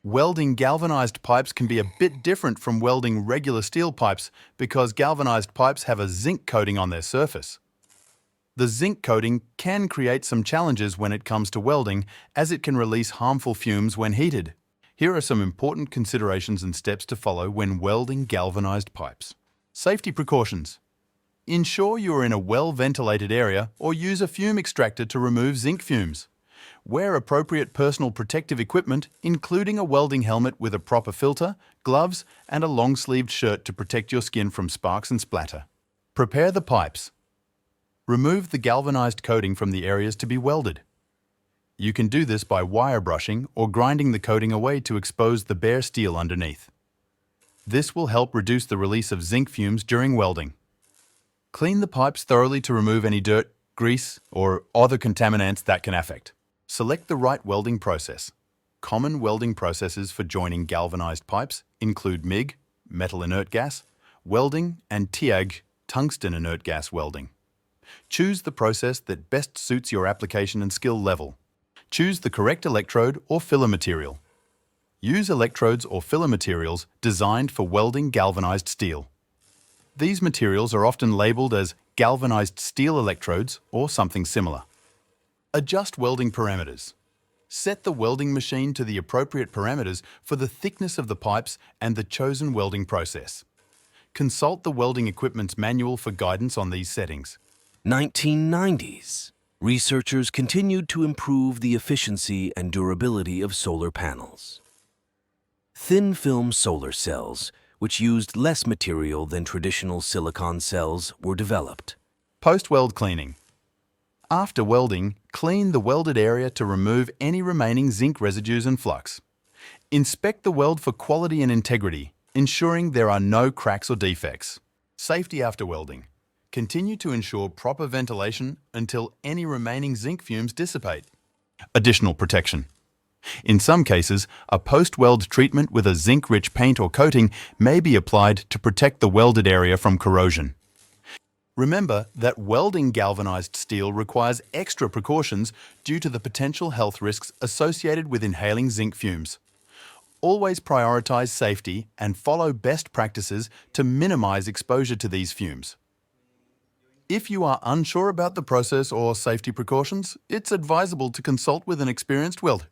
Welding galvanized pipes can be a bit different from welding regular steel pipes because galvanized pipes have a zinc coating on their surface. The zinc coating can create some challenges when it comes to welding, as it can release harmful fumes when heated. Here are some important considerations and steps to follow when welding galvanized pipes. Safety precautions. Ensure you are in a well-ventilated area or use a fume extractor to remove zinc fumes. Wear appropriate personal protective equipment, including a welding helmet with a proper filter, gloves, and a long-sleeved shirt to protect your skin from sparks and splatter. Prepare the pipes. Remove the galvanized coating from the areas to be welded. You can do this by wire brushing or grinding the coating away to expose the bare steel underneath. This will help reduce the release of zinc fumes during welding. Clean the pipes thoroughly to remove any dirt, grease, or other contaminants that can affect. Select the right welding process. Common welding processes for joining galvanized pipes include MIG, metal inert gas, welding, and TIG, tungsten inert gas welding. Choose the process that best suits your application and skill level. Choose the correct electrode or filler material. Use electrodes or filler materials designed for welding galvanized steel. These materials are often labeled as galvanized steel electrodes or something similar. Adjust welding parameters. Set the welding machine to the appropriate parameters for the thickness of the pipes and the chosen welding process. Consult the welding equipment's manual for guidance on these settings. 1990s. Researchers continued to improve the efficiency and durability of solar panels. Thin-film solar cells, which used less material than traditional silicon cells, were developed. Post-weld cleaning. After welding, clean the welded area to remove any remaining zinc residues and flux. Inspect the weld for quality and integrity, ensuring there are no cracks or defects. Safety after welding. Continue to ensure proper ventilation until any remaining zinc fumes dissipate. Additional protection. In some cases, a post-weld treatment with a zinc-rich paint or coating may be applied to protect the welded area from corrosion. Remember that welding galvanized steel requires extra precautions due to the potential health risks associated with inhaling zinc fumes. Always prioritize safety and follow best practices to minimize exposure to these fumes. If you are unsure about the process or safety precautions, it's advisable to consult with an experienced welder.